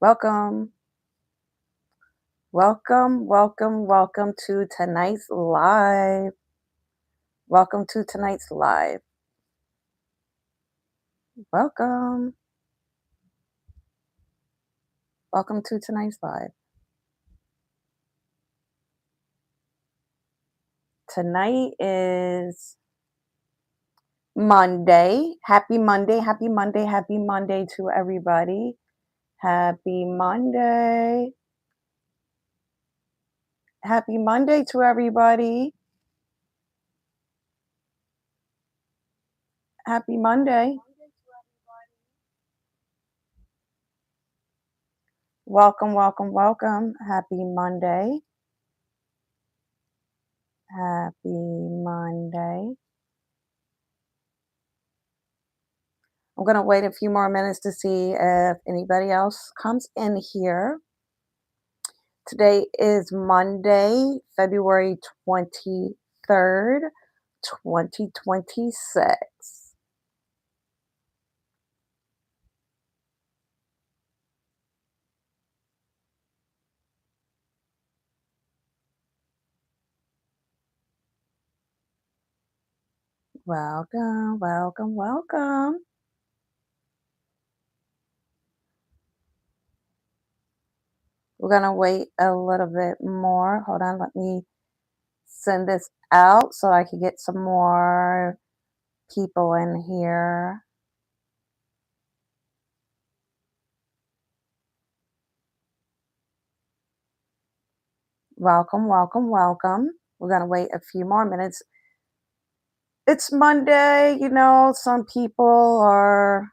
Welcome, welcome to tonight's live. Welcome to tonight's live. Welcome, welcome to tonight's live. Tonight is Monday. Happy Monday, happy Monday, happy Monday to everybody. Happy Monday. Happy Monday to everybody. Happy Monday. Welcome. Happy Monday. Happy Monday. I'm going to wait a few more minutes to see if anybody else comes in here. Today is Monday, February 23rd, 2026. Welcome. We're going to wait a little bit more. Hold on, let me send this out so I can get some more people in here. Welcome. We're going to wait a few more minutes. It's Monday, some people are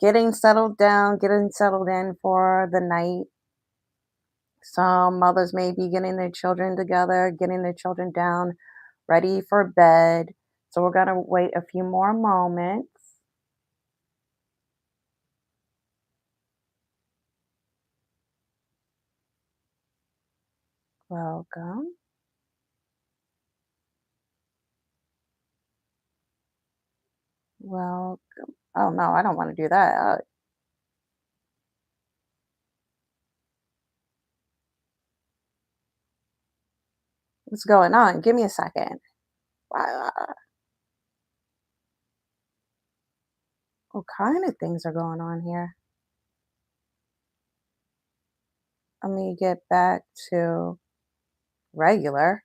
getting settled down, getting settled in for the night. Some mothers may be getting their children together, getting their children down, ready for bed. So we're going to wait a few more moments. Welcome. Welcome. Oh, no, I don't want to do that. What's going on? Give me a second. What kind of things are going on here? Let me get back to regular.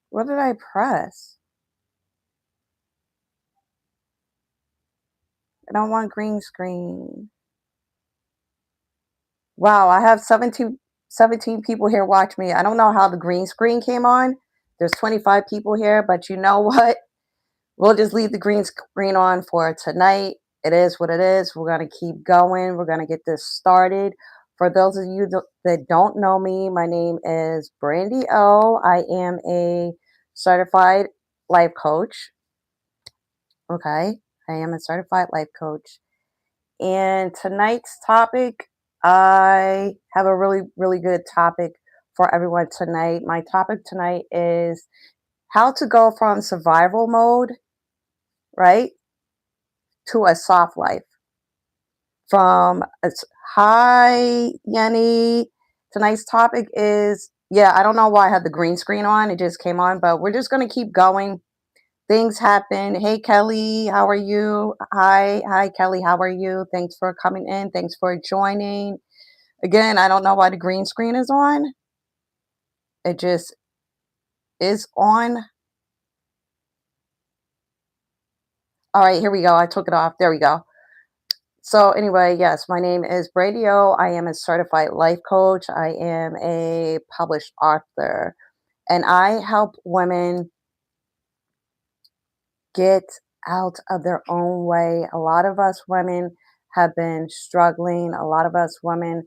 What did I press? I don't want green screen. Wow, I have 17 people here watch me. I don't know how the green screen came on. There's 25 people here, but you know what? We'll just leave the green screen on for tonight. It is what it is. We're going to keep going. We're going to get this started. For those of you that don't know me, my name is Brandy O. I am a certified life coach. Okay. I am a certified life coach. And tonight's topic, I have a really, really good topic for everyone tonight. My topic tonight is how to go from survival mode, right, to a soft life. From hi, Yenny. Tonight's topic is, yeah, I don't know why I had the green screen on. It just came on, but we're just going to keep going. Things happen. Hey, Kelly, how are you? Hi, Kelly, how are you? Thanks for coming in. Thanks for joining. Again, I don't know why the green screen is on. It just is on. All right, here we go. I took it off. There we go. So, anyway, yes, my name is Bradio. I am a certified life coach. I am a published author, and I help women get out of their own way. A lot of us women have been struggling. A lot of us women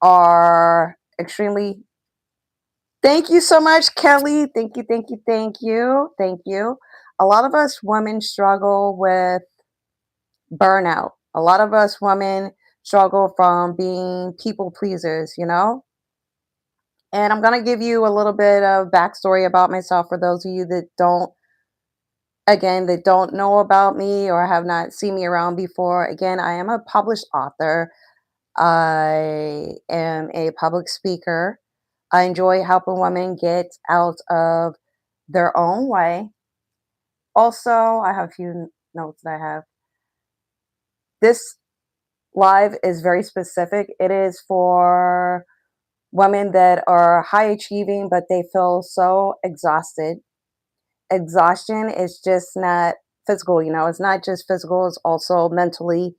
are extremely. Thank you so much, Kelly. Thank you. A lot of us women struggle with burnout. A lot of us women struggle from being people pleasers. And I'm going to give you a little bit of backstory about myself for those of you that don't Again, that don't know about me or have not seen me around before, again, I am a published author. I am a public speaker. I enjoy helping women get out of their own way. Also, I have a few notes that I have. This live is very specific. It is for women that are high achieving, but they feel so exhausted. Exhaustion is just not physical, it's not just physical, it's also mentally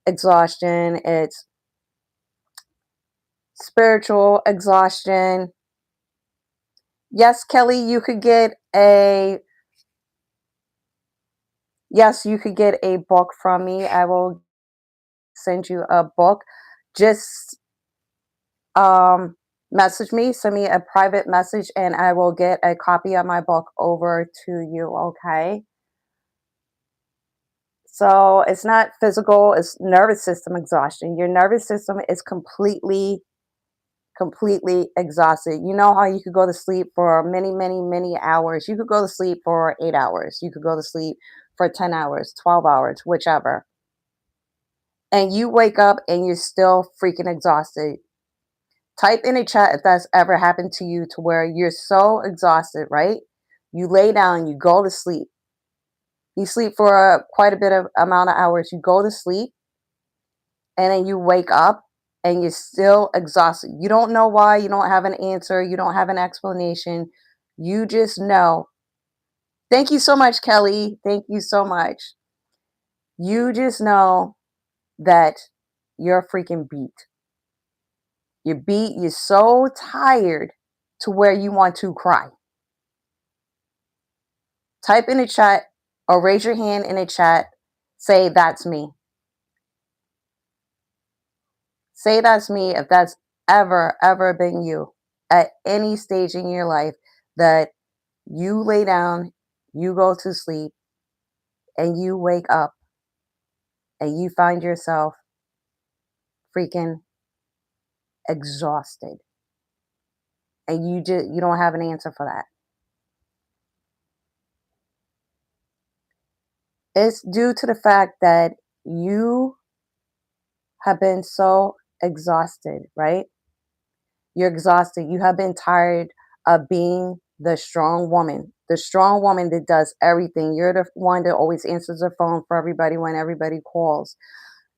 exhaustion, it's spiritual exhaustion. Yes, Kelly, you could get a book from me. I will send you a book. Just message me, send me a private message, and I will get a copy of my book over to you, okay? So it's not physical, it's nervous system exhaustion. Your nervous system is completely exhausted. You know how you could go to sleep for many hours. You could go to sleep for 8 hours. You could go to sleep for 10 hours, 12 hours, whichever. And you wake up and you're still freaking exhausted. Type in a chat if that's ever happened to you to where you're so exhausted, right? You lay down, you go to sleep. You sleep for quite a bit of amount of hours. You go to sleep and then you wake up and you're still exhausted. You don't know why, you don't have an answer, you don't have an explanation. You just know. Thank you so much, Kelly. Thank you so much. You just know that you're freaking beat. You're beat, you're so tired to where you want to cry. Type in the chat or raise your hand in the chat. Say that's me. Say that's me if that's ever been you at any stage in your life that you lay down, you go to sleep, and you wake up and you find yourself freaking exhausted. And you don't have an answer for that. It's due to the fact that you have been so exhausted, right? You're exhausted. You have been tired of being the strong woman that does everything. You're the one that always answers the phone for everybody when everybody calls.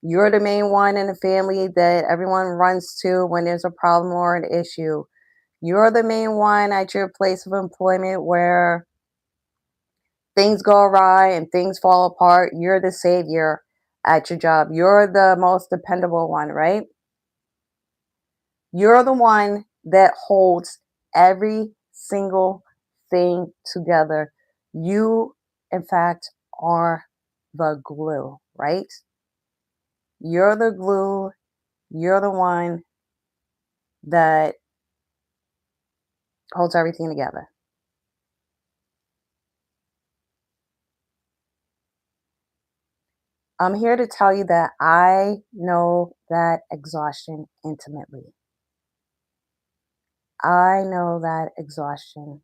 You're the main one in the family that everyone runs to when there's a problem or an issue. You're the main one at your place of employment where things go awry and things fall apart. You're the savior at your job. You're the most dependable one, right? You're the one that holds every single thing together. You, in fact, are the glue, right? You're the glue. You're the one that holds everything together. I'm here to tell you that I know that exhaustion intimately. I know that exhaustion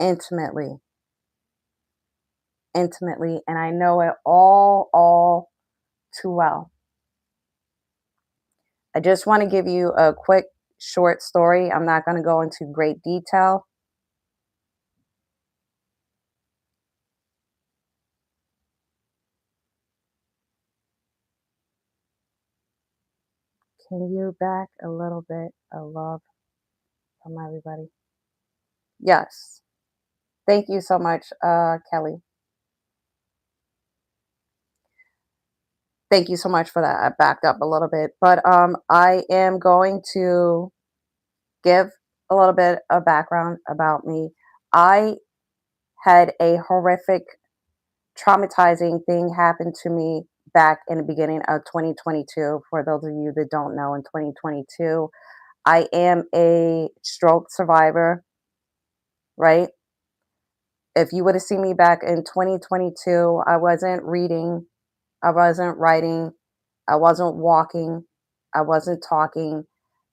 intimately, intimately, and I know it all too well. I just want to give you a quick, short story. I'm not going to go into great detail. Can you back a little bit of love from everybody? Yes. Thank you so much, Kelly. Thank you so much for that. I backed up a little bit, but I am going to give a little bit of background about me. I had a horrific, traumatizing thing happen to me back in the beginning of 2022. For those of you that don't know, in 2022, I am a stroke survivor, right? If you would have seen me back in 2022, I wasn't reading, I wasn't writing, I wasn't walking, I wasn't talking.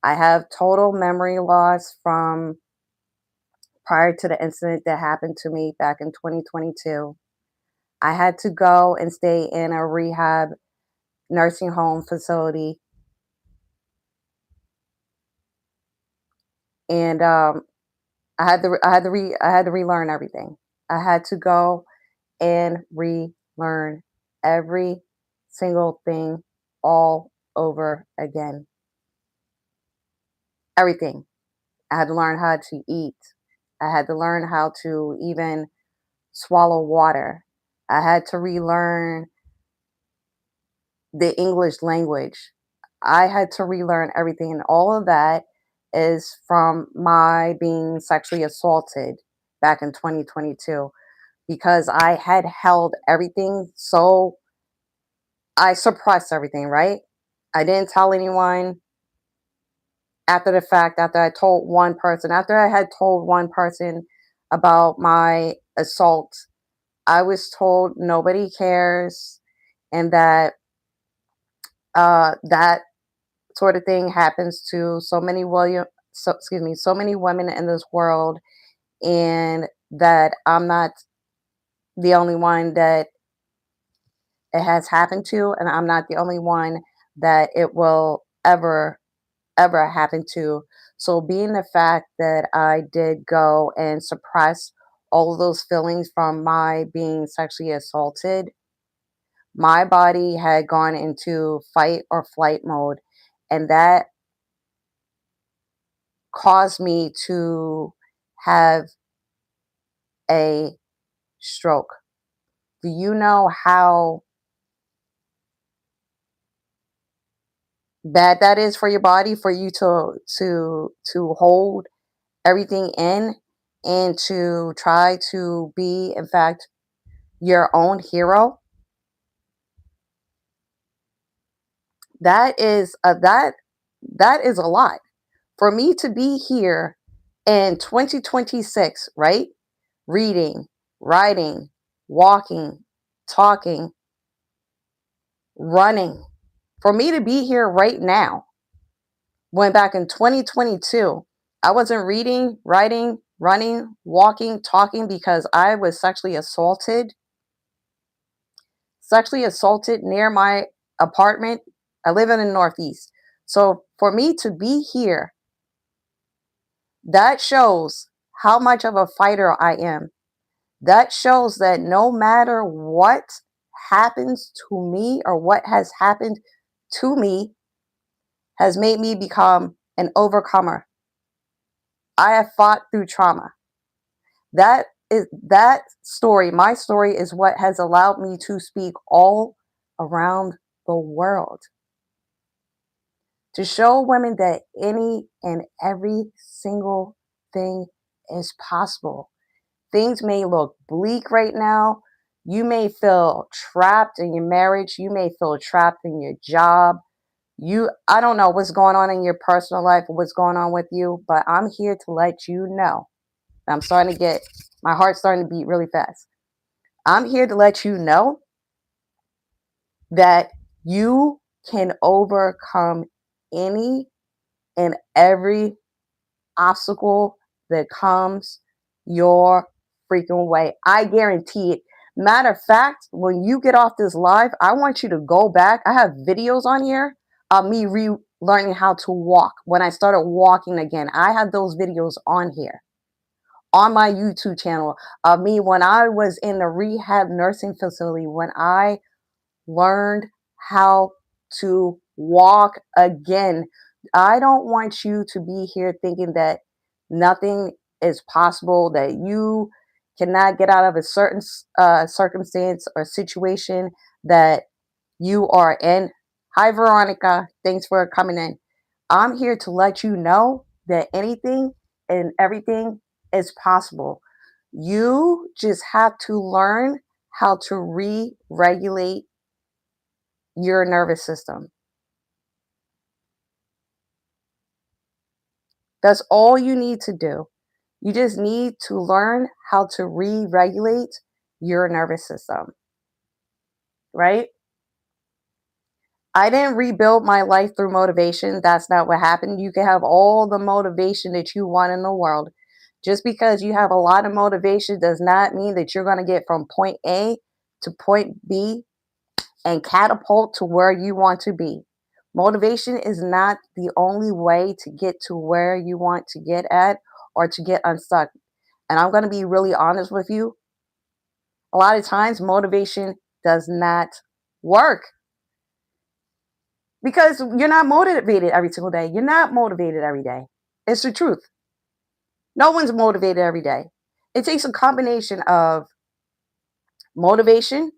I have total memory loss from prior to the incident that happened to me back in 2022. I had to go and stay in a rehab nursing home facility, and I had to relearn everything. I had to go and relearn every single thing all over again. Everything. I had to learn how to eat. I had to learn how to even swallow water. I had to relearn the English language. I had to relearn everything. And all of that is from my being sexually assaulted back in 2022 because I had held everything. So I suppressed everything, right? I didn't tell anyone after the fact, after I had told one person about my assault, I was told nobody cares and that that sort of thing happens to so many women in this world, and that I'm not the only one that it has happened to, and I'm not the only one that it will ever happen to. So being the fact that I did go and suppress all of those feelings from my being sexually assaulted, my body had gone into fight or flight mode, and that caused me to have a stroke. Do you know how bad that is for your body, for you to hold everything in and to try to be, in fact, your own hero? That is a lot. For me to be here in 2026, right? Reading, writing, walking, talking, running. For me to be here right now, when back in 2022, I wasn't reading, writing, running, walking, talking because I was sexually assaulted near my apartment. I live in the Northeast. So for me to be here, that shows how much of a fighter I am. That shows that no matter what happens to me or what has happened to me has made me become an overcomer. I have fought through trauma. That story, my story is what has allowed me to speak all around the world to show women that any and every single thing is possible. Things may look bleak right now. You may feel trapped in your marriage. You may feel trapped in your job. I don't know what's going on in your personal life or what's going on with you, but I'm here to let you know. I'm starting to get my heart's starting to beat really fast. I'm here to let you know that you can overcome any and every obstacle that comes your freaking way. I guarantee it. Matter of fact, when you get off this live, I want you to go back. I have videos on here of me relearning how to walk. When I started walking again, I have those videos on here on my YouTube channel of me when I was in the rehab nursing facility, when I learned how to walk again. I don't want you to be here thinking that nothing is possible, that you cannot get out of a certain circumstance or situation that you are in. Hi, Veronica. Thanks for coming in. I'm here to let you know that anything and everything is possible. You just have to learn how to re regulate your nervous system. That's all you need to do. You just need to learn how to re regulate your nervous system, right? I didn't rebuild my life through motivation. That's not what happened. You can have all the motivation that you want in the world. Just because you have a lot of motivation does not mean that you're going to get from point A to point B and catapult to where you want to be. Motivation is not the only way to get to where you want to get at or to get unstuck. And I'm going to be really honest with you. A lot of times, motivation does not work because you're not motivated every single day. You're not motivated every day. It's the truth. No one's motivated every day. It takes a combination of motivation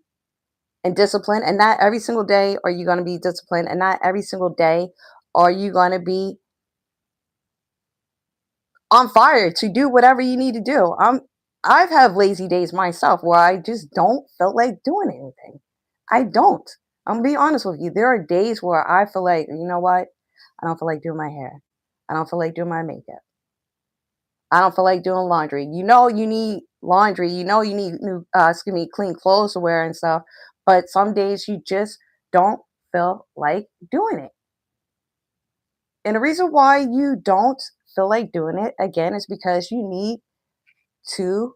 and discipline, and not every single day are you going to be disciplined, and not every single day are you going to be on fire to do whatever you need to do. I've had lazy days myself where I just don't feel like doing anything. I don't. I'm gonna be honest with you. There are days where I feel like, you know what? I don't feel like doing my hair. I don't feel like doing my makeup. I don't feel like doing laundry. You know you need laundry. You know you need new clean clothes to wear and stuff. But some days you just don't feel like doing it. And the reason why you don't feel like doing it again is because you need to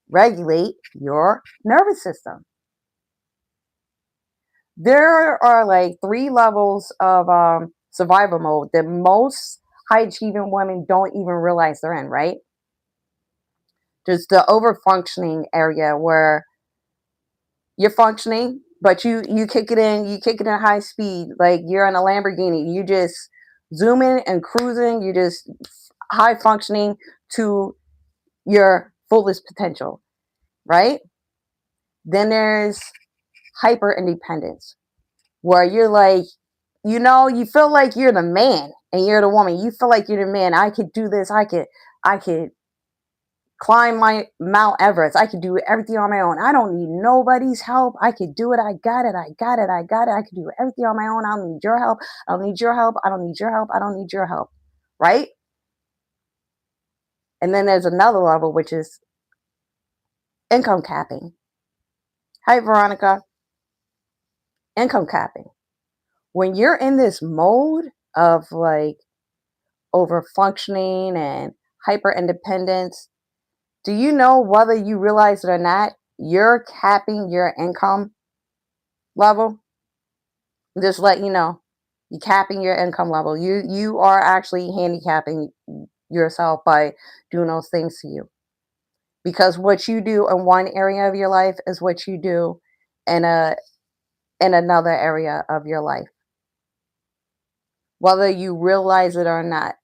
regulate your nervous system. There are like three levels of survival mode that most high achieving women don't even realize they're in, right? There's the over functioning area where you're functioning, but you kick it in high speed, like you're in a Lamborghini. You just zooming and cruising, you just high functioning to your fullest potential, right? Then there's hyper independence, where you're like, you feel like you're the man and you're the woman. You feel like you're the man. I could do this. I could climb my Mount Everest. I could do everything on my own. I don't need nobody's help. I could do it. I got it. I got it. I got it. I could do everything on my own. I don't need your help. I don't need your help. I don't need your help. I don't need your help. Right? And then there's another level, which is income capping. Hi, Veronica. Income capping. When you're in this mode of like over functioning and hyper independence, do you know, whether you realize it or not, you're capping your income level? Just let you know, you're capping your income level. You are actually handicapping yourself by doing those things to you, because what you do in one area of your life is what you do in a in another area of your life, whether you realize it or not.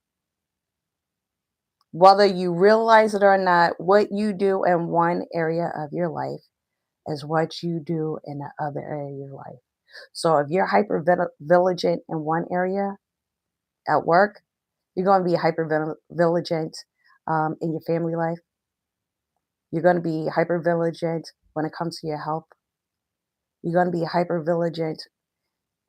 Whether you realize it or not, what you do in one area of your life is what you do in the other area of your life. So if you're hyper vigilant in one area at work, you're going to be hyper vigilant in your family life. You're going to be hyper vigilant when it comes to your health. You're going to be hyper vigilant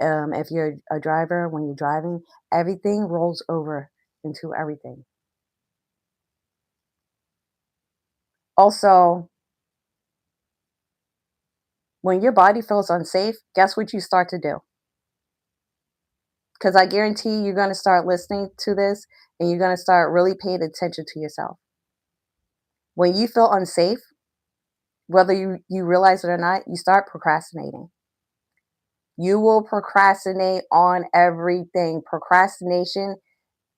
if you're a driver when you're driving. Everything rolls over into everything. Also, when your body feels unsafe, guess what you start to do? Because I guarantee you're going to start listening to this and you're going to start really paying attention to yourself. When you feel unsafe, whether you realize it or not, you start procrastinating. You will procrastinate on everything. Procrastination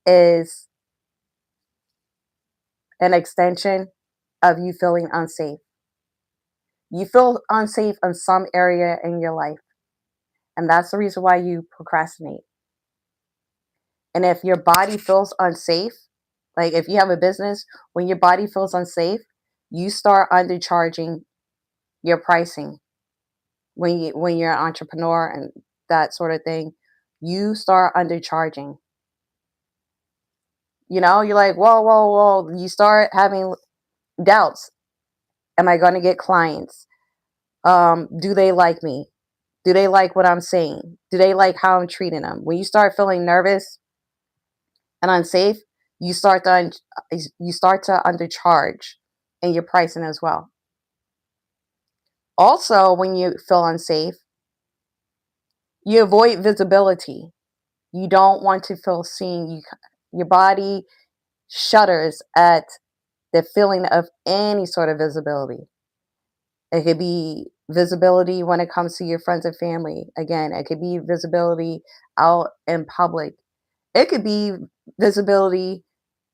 is an extension of you feeling unsafe. You feel unsafe in some area in your life, and that's the reason why you procrastinate. And if your body feels unsafe, like if you have a business, when your body feels unsafe, you start undercharging your pricing. When you're an entrepreneur and that sort of thing, you start undercharging. You're like, whoa, whoa, whoa. You start having doubts. Am I going to get clients? Do they like me? Do they like what I'm saying? Do they like how I'm treating them? When you start feeling nervous and unsafe, you start to undercharge in your pricing as well. Also, when you feel unsafe, you avoid visibility. You don't want to feel seen. Your body shudders at the feeling of any sort of visibility. It could be visibility when it comes to your friends and family. Again, it could be visibility out in public. It could be visibility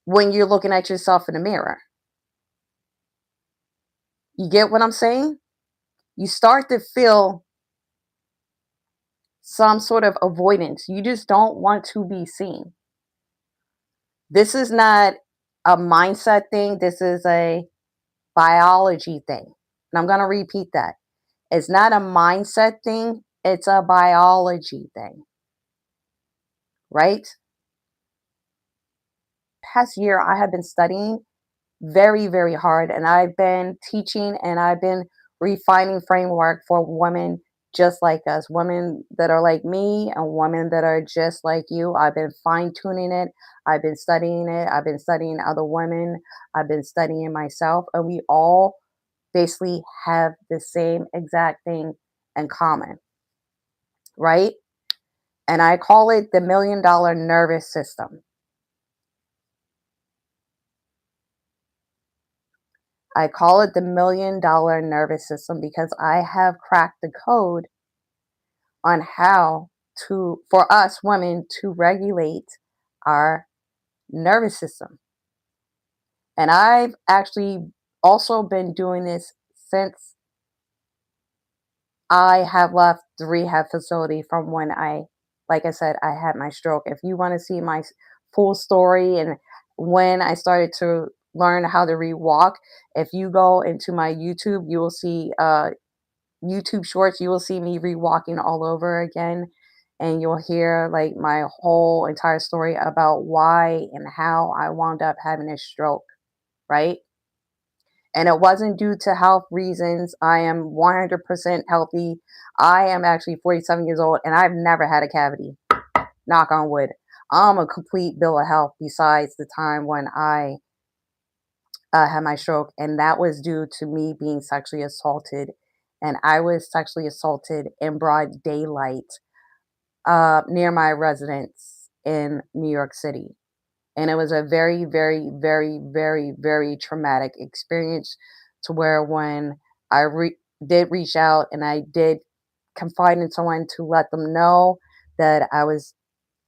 when you're looking at yourself in the mirror. You get what I'm saying? You start to feel some sort of avoidance. You just don't want to be seen. This is not a mindset thing. This is a biology thing. And I'm going to repeat that. It's not a mindset thing. It's a biology thing, right? Past year, I have been studying very, very hard, and I've been teaching and I've been refining framework for women just like us, women that are like me and women that are just like you. I've been fine tuning it. I've been studying it. I've been studying other women. I've been studying myself, and we all basically have the same exact thing in common, right? And I call it the $1 million nervous system. I call it the $1 million nervous system because I have cracked the code on how to, for us women, to regulate our nervous system. And I've actually also been doing this since I have left the rehab facility from when like I said, I had my stroke. If you want to see my full story and when I started to learn how to rewalk, if you go into my YouTube, you will see YouTube shorts, you will see me rewalking all over again. And you'll hear like my whole entire story about why and how I wound up having a stroke, right? And it wasn't due to health reasons. I am 100% healthy. I am actually 47 years old and I've never had a cavity. Knock on wood. I'm a complete bill of health besides the time when I had my stroke. And that was due to me being sexually assaulted. And I was sexually assaulted in broad daylight near my residence in New York City. And it was a very, very, very, very, very traumatic experience to where when I did reach out and I did confide in someone to let them know that I was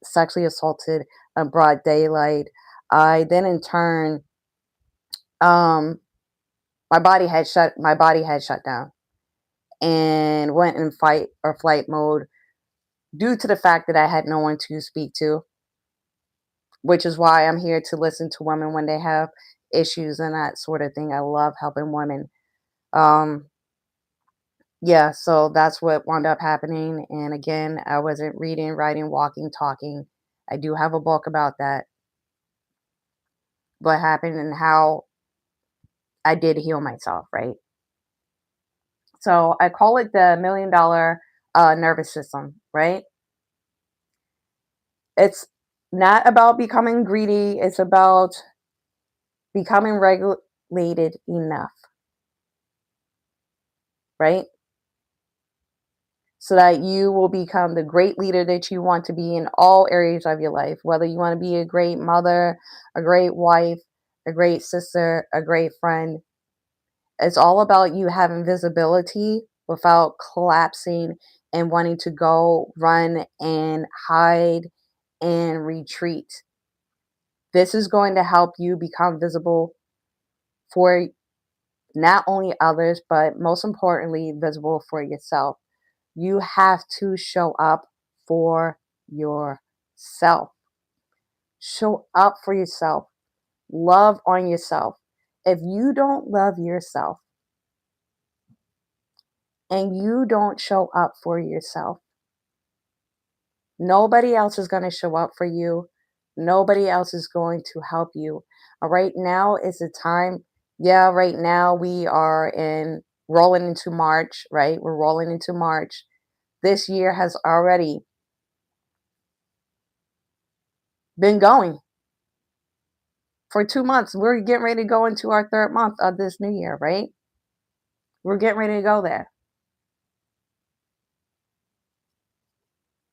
sexually assaulted in broad daylight, I then in turn, um, my body had shut down and went in fight or flight mode due to the fact that I had no one to speak to, which is why I'm here to listen to women when they have issues and that sort of thing. I love helping women. Um, yeah, so that's what wound up happening. And again, I wasn't reading, writing, walking, talking. I do have a book about that, what happened and how I did heal myself, right? So I call it the $1 million nervous system, right? It's not about becoming greedy, it's about becoming regulated enough, right? So that you will become the great leader that you want to be in all areas of your life, whether you want to be a great mother, a great wife, a great sister, a great friend. It's all about you having visibility without collapsing and wanting to go run and hide and retreat. This is going to help you become visible for not only others, but most importantly, visible for yourself. You have to show up for yourself. Show up for yourself. Love on yourself. If you don't love yourself and you don't show up for yourself, nobody else is going to show up for you. Nobody else is going to help you. Right now is the time. Yeah, right now we are in rolling into March, right? We're rolling into March. This year has already been going for 2 months. We're getting ready to go into our third month of this new year, right? We're getting ready to go there.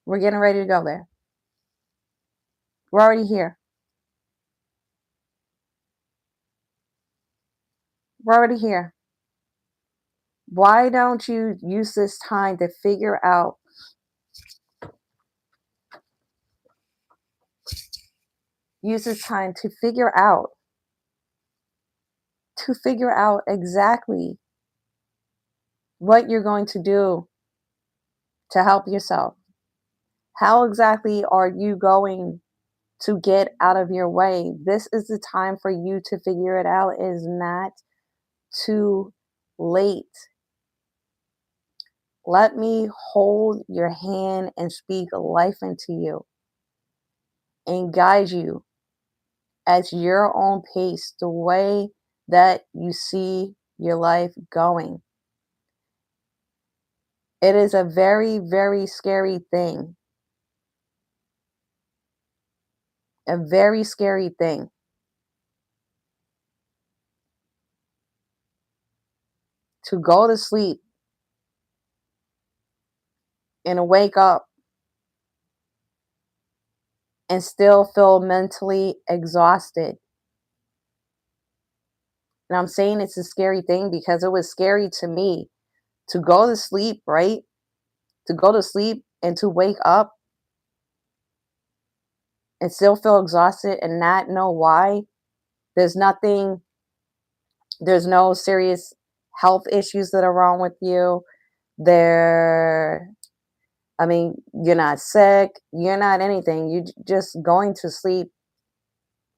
We're getting ready to go there. We're already here. We're already here. Why don't you use this time to figure out exactly what you're going to do to help yourself. How exactly are you going to get out of your way? This is the time for you to figure it out. It is not too late. Let me hold your hand and speak life into you and guide you at your own pace, the way that you see your life going. It is a very, very scary thing. A very scary thing to go to sleep and wake up and still feel mentally exhausted. And I'm saying it's a scary thing because it was scary to me to go to sleep, right? To go to sleep and to wake up and still feel exhausted and not know why. There's nothing, there's no serious health issues that are wrong with you. There, I mean, you're not sick, you're not anything. You just going to sleep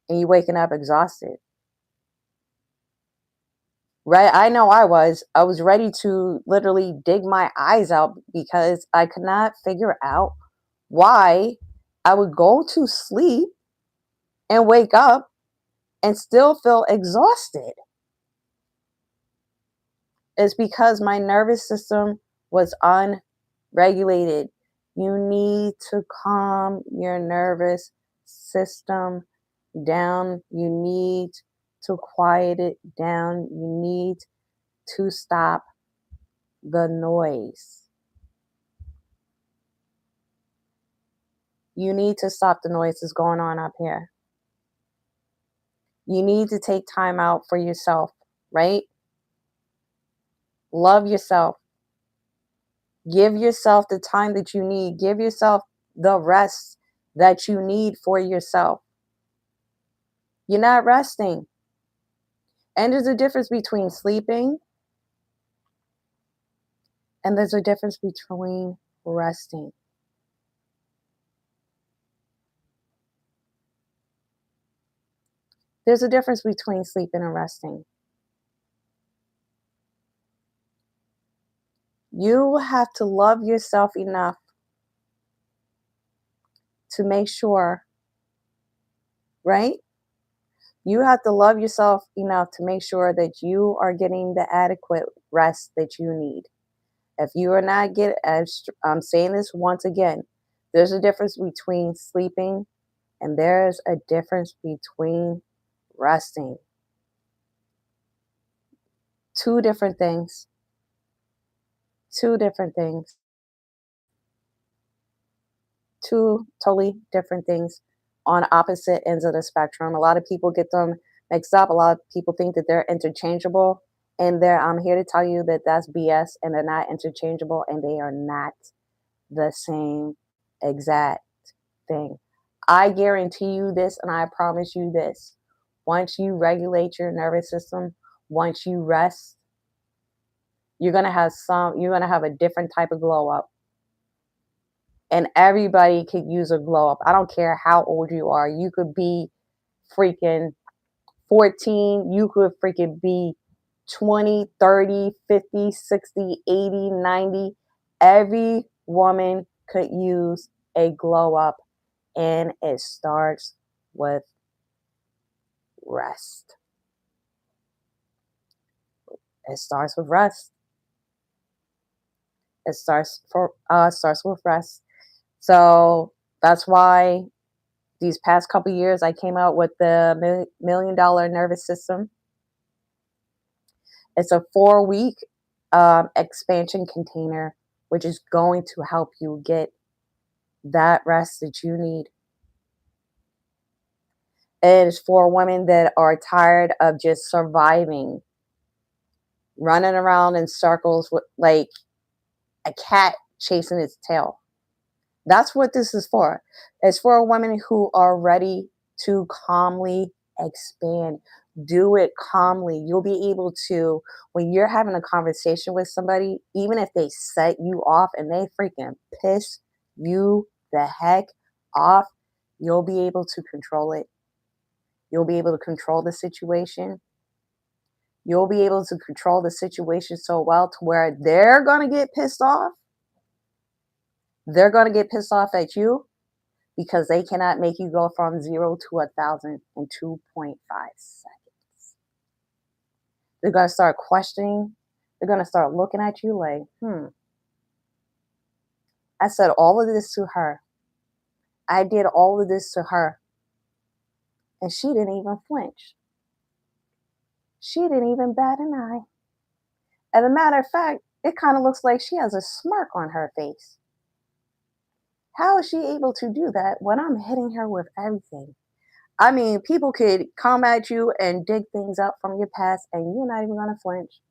and you waking up exhausted. Right? I know I was ready to literally dig my eyes out because I could not figure out why I would go to sleep and wake up and still feel exhausted. It's because my nervous system was unregulated. You need to calm your nervous system down. You need to quiet it down. You need to stop the noise. You need to stop the noise that's going on up here. You need to take time out for yourself, right? Love yourself. Give yourself the time that you need. Give yourself the rest that you need for yourself. You're not resting. And there's a difference between sleeping and there's a difference between resting. There's a difference between sleeping and resting. You have to love yourself enough to make sure, right? You have to love yourself enough to make sure that you are getting the adequate rest that you need. If you are not getting, I'm saying this once again, there's a difference between sleeping and there's a difference between resting. Two different things. Two different things. Two totally different things on opposite ends of the spectrum. A lot of people get them mixed up. A lot of people think that they're interchangeable. And I'm here to tell you that that's BS and they're not interchangeable and they are not the same exact thing. I guarantee you this and I promise you this. Once you regulate your nervous system, once you rest, you're going to have a different type of glow up. And everybody could use a glow up. I don't care how old you are. You could be freaking 14, you could freaking be 20, 30, 50, 60, 80, 90. Every woman could use a glow up, and it starts with rest. It starts with rest. It starts with rest. So that's why these past couple years I came out with the $1 million nervous system. It's a 4-week expansion container, which is going to help you get that rest that you need. It is for women that are tired of just surviving. running around in circles with, like a cat chasing its tail. That's what this is for. It's for women who are ready to calmly expand. Do it calmly. You'll be able to, when you're having a conversation with somebody, even if they set you off and they freaking piss you the heck off, you'll be able to control it. You'll be able to control the situation. You'll be able to control the situation so well to where they're going to get pissed off. They're going to get pissed off at you because they cannot make you go from 0 to 1,000 in 2.5 seconds. They're going to start questioning. They're going to start looking at you like, I said all of this to her. I did all of this to her. And she didn't even flinch. She didn't even bat an eye. As a matter of fact, it kind of looks like she has a smirk on her face. How is she able to do that when I'm hitting her with everything? I mean, people could come at you and dig things up from your past, and you're not even going to flinch.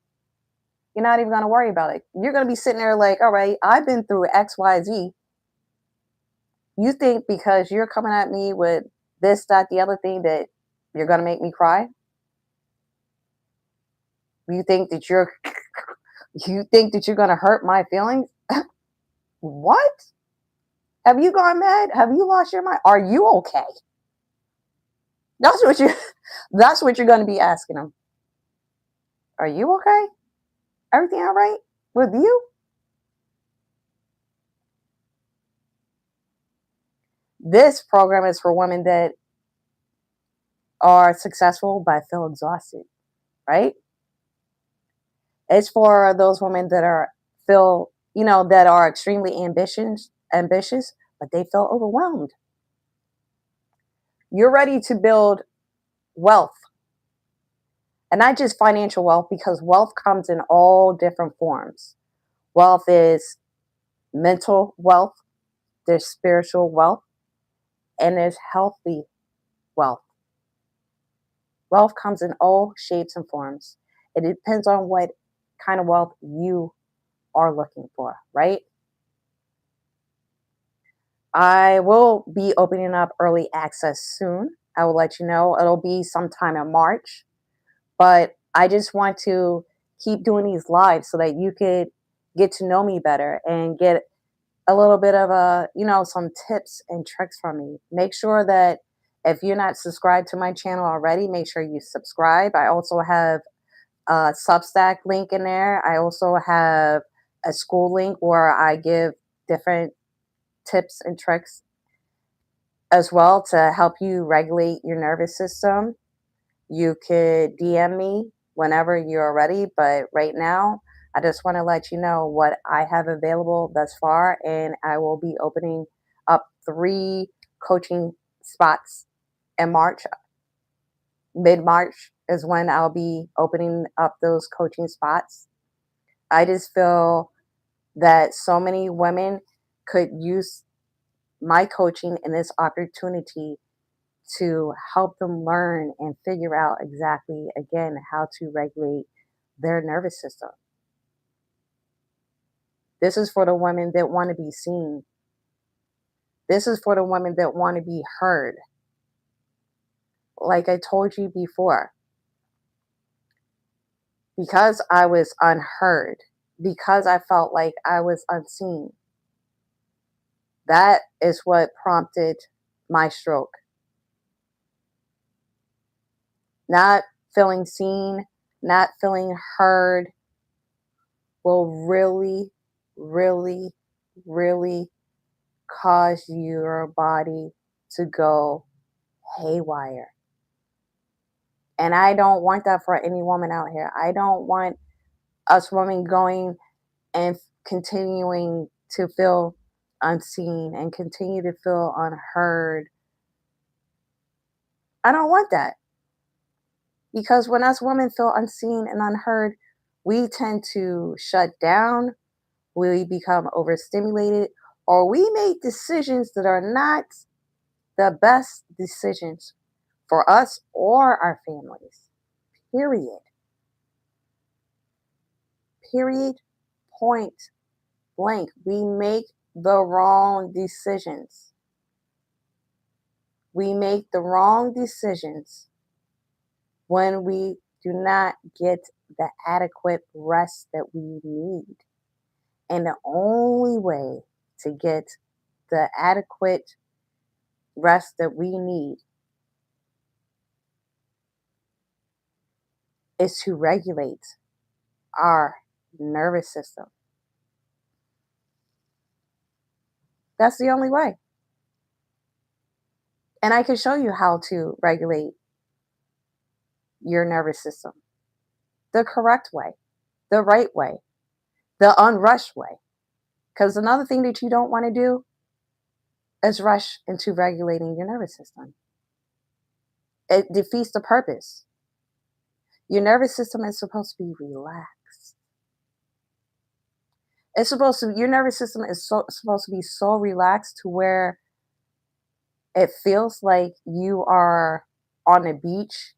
You're not even going to worry about it. You're going to be sitting there like, all right, I've been through X, Y, Z. You think because you're coming at me with this, that, the other thing that you're going to make me cry? You think that you're going to hurt my feelings? What? Have you gone mad? Have you lost your mind? Are you okay? That's what you that's what you're going to be asking them. Are you okay? Everything all right with you? This program is for women that are successful but feel exhausted, right? It's for those women that are feel, that are extremely ambitious, but they feel overwhelmed. You're ready to build wealth. And not just financial wealth, because wealth comes in all different forms. Wealth is mental wealth, there's spiritual wealth, and there's healthy wealth. Wealth comes in all shapes and forms. It depends on what kind of wealth you are looking for, right? I will be opening up early access soon. I will let you know. It'll be sometime in March. But I just want to keep doing these lives so that you could get to know me better and get a little bit of some tips and tricks from me. Make sure that if you're not subscribed to my channel already, make sure you subscribe. I also have a Substack link in there. I also have a school link where I give different tips and tricks as well to help you regulate your nervous system. You could DM me whenever you're ready, but right now, I just want to let you know what I have available thus far, and I will be opening up 3 coaching spots in March. Mid-March is when I'll be opening up those coaching spots. I just feel that so many women could use my coaching and this opportunity to help them learn and figure out exactly, again, how to regulate their nervous system. This is for the women that want to be seen. This is for the women that want to be heard. Like I told you before, because I was unheard, because I felt like I was unseen, that is what prompted my stroke. Not feeling seen, not feeling heard will really, really, really cause your body to go haywire. And I don't want that for any woman out here. I don't want us women going and continuing to feel unseen and continue to feel unheard. I don't want that. Because when us women feel unseen and unheard, we tend to shut down, we become overstimulated, or we make decisions that are not the best decisions for us or our families. Period. Period. Point blank. We make the wrong decisions. We make the wrong decisions when we do not get the adequate rest that we need. And the only way to get the adequate rest that we need is to regulate our nervous system. That's the only way. And I can show you how to regulate your nervous system the correct way, the right way, the unrushed way. Because another thing that you don't want to do is rush into regulating your nervous system. It defeats the purpose. Your nervous system is supposed to be relaxed. Your nervous system is supposed to be so relaxed to where it feels like you are on a beach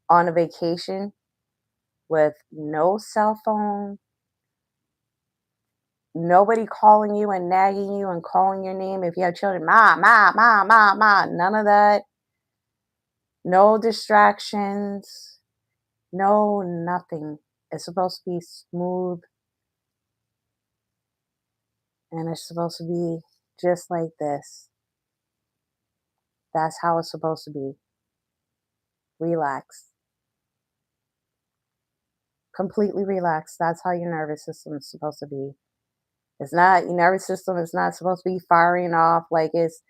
on a vacation with no cell phone, nobody calling you and nagging you and calling your name. If you have children, ma, ma, ma, ma, ma, none of that. No distractions, no nothing. It's supposed to be smooth and it's supposed to be just like this. That's how it's supposed to be. Relax. Completely relaxed. That's how your nervous system is supposed to be. It's not, your nervous system is not supposed to be firing off like it's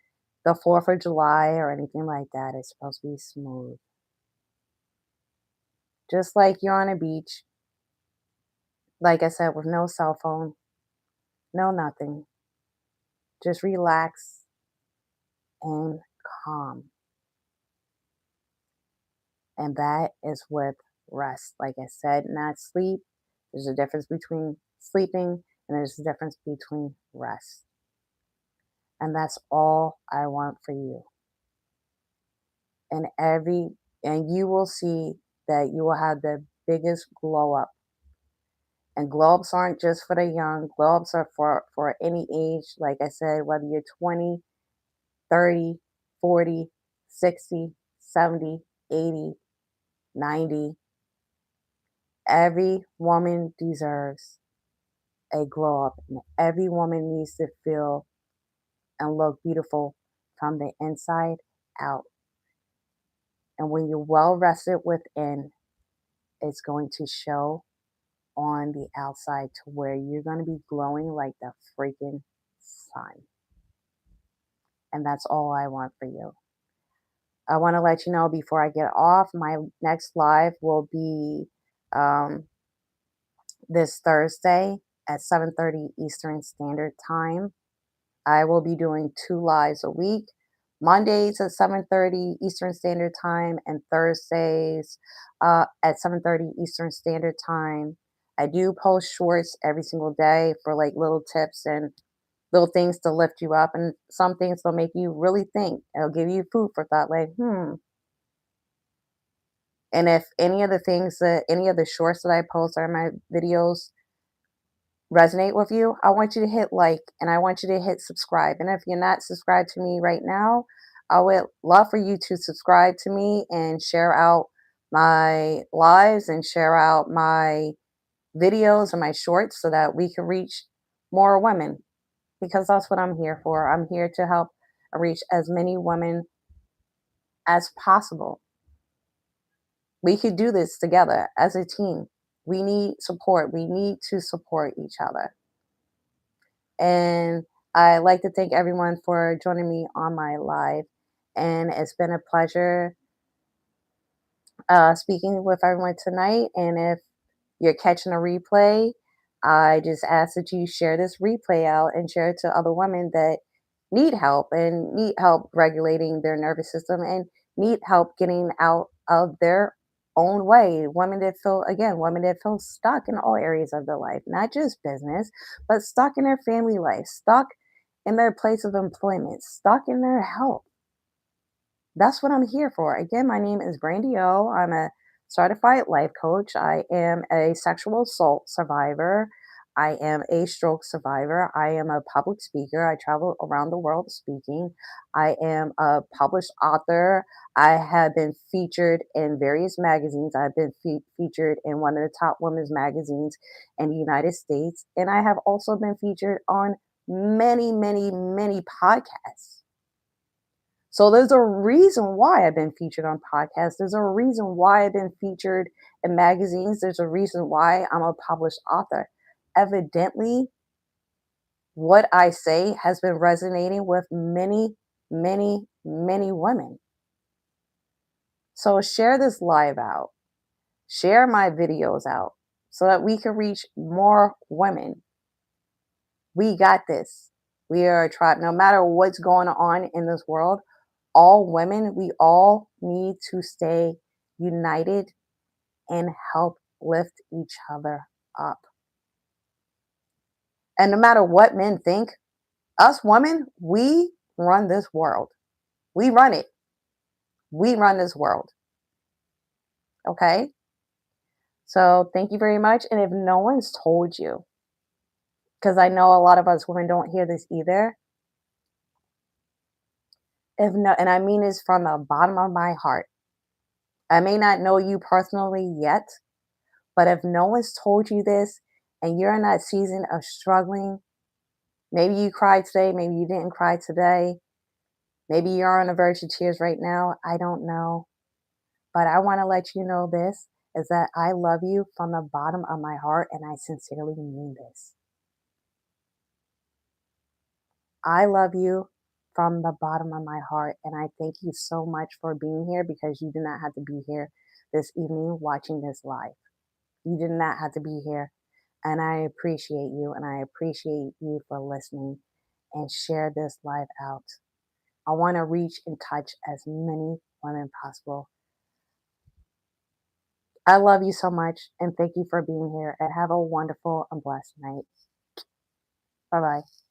the 4th of July or anything like that. It's supposed to be smooth. Just like you're on a beach, like I said, with no cell phone, no nothing. Just relax and calm. And that is with rest. Like I said, not sleep. There's a difference between sleeping and there's a difference between rest. And that's all I want for you. And you will see that you will have the biggest glow up. And glow ups aren't just for the young, glow ups are for any age. Like I said, whether you're 20, 30, 40, 60, 70, 80, 90, every woman deserves a glow up. And every woman needs to feel and look beautiful from the inside out. And when you're well rested within, it's going to show on the outside to where you're going to be glowing like the freaking sun. And that's all I want for you. I want to let you know before I get off, my next live will be um, this Thursday at 7:30 Eastern Standard Time. I will be doing 2 lives a week. Mondays at 7:30 Eastern Standard Time and Thursdays at 7:30 Eastern Standard Time. I do post shorts every single day for like little tips and little things to lift you up, and some things will make you really think. It'll give you food for thought, like, And if any of the shorts that I post or my videos resonate with you, I want you to hit like and I want you to hit subscribe. And if you're not subscribed to me right now, I would love for you to subscribe to me and share out my lives and share out my videos and my shorts so that we can reach more women because that's what I'm here for. I'm here to help reach as many women as possible. We could do this together as a team. We need support. We need to support each other. And I like to thank everyone for joining me on my live. And it's been a pleasure speaking with everyone tonight. And if you're catching a replay, I just ask that you share this replay out and share it to other women that need help and need help regulating their nervous system and need help getting out of their own way. Women that feel stuck in all areas of their life, not just business, but stuck in their family life, stuck in their place of employment, stuck in their health. That's what I'm here for. Again, my name is Brandy O. I'm a certified life coach. I am a sexual assault survivor. I am a stroke survivor. I am a public speaker. I travel around the world speaking. I am a published author. I have been featured in various magazines. I've been featured in one of the top women's magazines in the United States. And I have also been featured on many, many, many podcasts. So there's a reason why I've been featured on podcasts. There's a reason why I've been featured in magazines. There's a reason why I'm a published author. Evidently, what I say has been resonating with many, many, many women. So share this live out. Share my videos out so that we can reach more women. We got this. We are a tribe. No matter what's going on in this world, all women, we all need to stay united and help lift each other up. And no matter what men think, us women, we run this world. We run it. We run this world. Okay? So thank you very much. And if no one's told you, because I know a lot of us women don't hear this either, if no, and I mean this from the bottom of my heart. I may not know you personally yet, but if no one's told you this and you're in that season of struggling, maybe you cried today, maybe you didn't cry today, maybe you're on the verge of tears right now. I don't know. But I want to let you know this is that I love you from the bottom of my heart and I sincerely mean this. I love you from the bottom of my heart and I thank you so much for being here because you did not have to be here this evening watching this live. You did not have to be here. And I appreciate you and I appreciate you for listening and share this live out. I want to reach and touch as many women possible. I love you so much and thank you for being here and have a wonderful and blessed night. Bye bye.